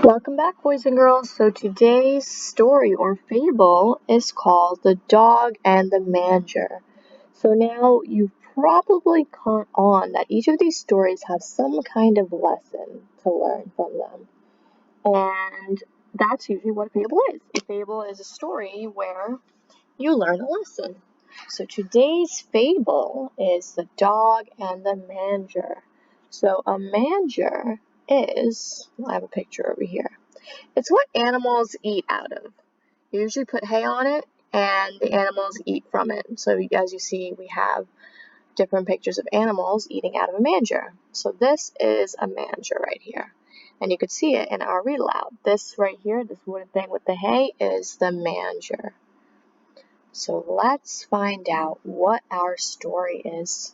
Welcome back, boys and girls. So today's story or fable is called The Dog and the Manger. So now you've probably caught on that each of these stories have some kind of lesson to learn from them. And that's usually what a fable is. A fable is a story where you learn a lesson. So today's fable is The Dog and the Manger. So a manger I have a picture over here. It's what animals eat out of. You usually put hay on it, and the animals eat from it. So as you see, we have different pictures of animals eating out of a manger. So this is a manger right here. And you could see it in our read aloud. This right here, this wooden thing with the hay, is the manger. So let's find out what our story is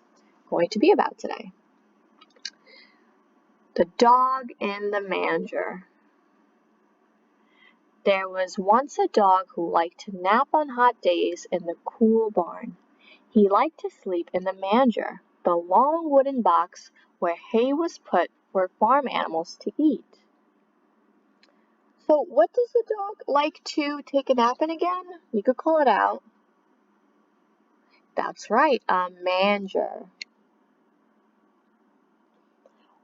going to be about today. The Dog in the Manger. There was once a dog who liked to nap on hot days in the cool barn. He liked to sleep in the manger, the long wooden box where hay was put for farm animals to eat. So what does the dog like to take a nap in again? You could call it out. That's right, a manger.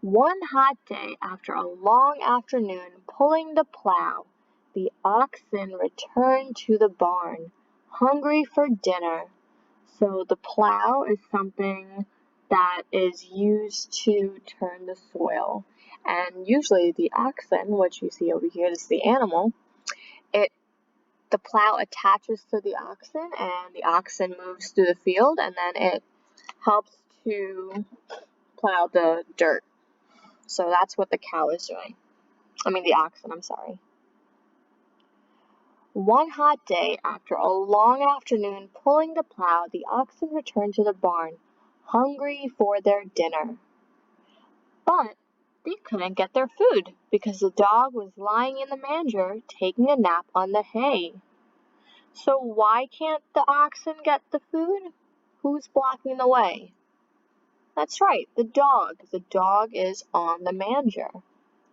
One hot day, after a long afternoon pulling the plow, the oxen returned to the barn, hungry for dinner. So the plow is something that is used to turn the soil. And usually the oxen, which you see over here, this is the animal, the plow attaches to the oxen and the oxen moves through the field and then it helps to plow the dirt. So that's what the cow is doing. The oxen, I'm sorry. One hot day, after a long afternoon pulling the plow, the oxen returned to the barn, hungry for their dinner. But they couldn't get their food because the dog was lying in the manger taking a nap on the hay. So why can't the oxen get the food? Who's blocking the way? That's right, the dog. The dog is on the manger.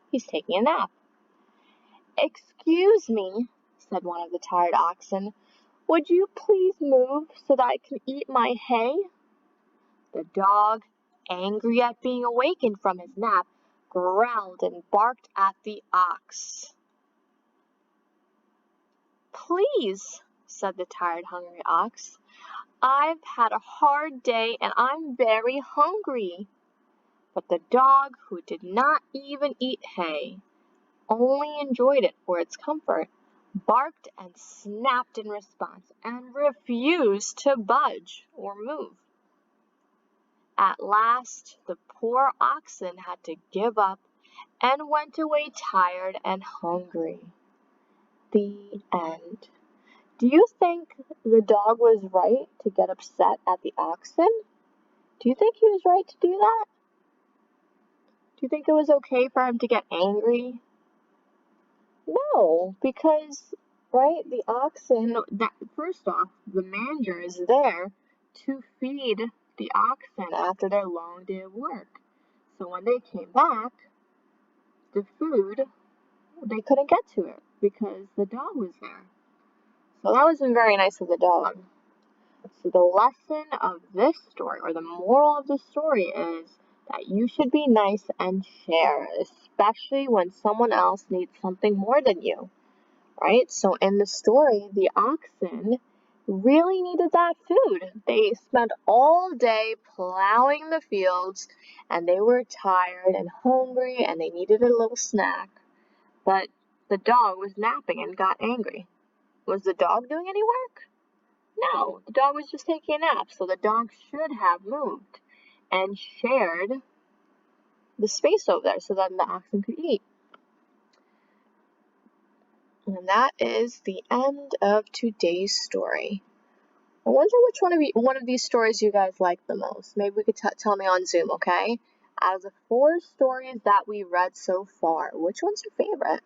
He's taking a nap. "Excuse me," said one of the tired oxen, "would you please move so that I can eat my hay?" The dog, angry at being awakened from his nap, growled and barked at the ox. "Please," said the tired, hungry ox, "I've had a hard day and I'm very hungry." But the dog, who did not even eat hay, only enjoyed it for its comfort, barked and snapped in response and refused to budge or move. At last, the poor oxen had to give up and went away tired and hungry. The end. Do you think the dog was right to get upset at the oxen? Do you think he was right to do that? Do you think it was okay for him to get angry? No, because, right, the oxen, first off, the manger is there to feed the oxen after their long day of work. So when they came back, the food, they couldn't get to it because the dog was there. So that wasn't very nice of the dog. So the lesson of this story, or the moral of the story, is that you should be nice and share, especially when someone else needs something more than you. Right? So in the story, the oxen really needed that food. They spent all day plowing the fields and they were tired and hungry and they needed a little snack. But the dog was napping and got angry. Was the dog doing any work? No, the dog was just taking a nap. So the dog should have moved and shared the space over there so that the oxen could eat. And that is the end of today's story. I wonder which one of these stories you guys like the most. Maybe we could tell me on Zoom, okay? Out of the 4 stories that we read so far, which one's your favorite?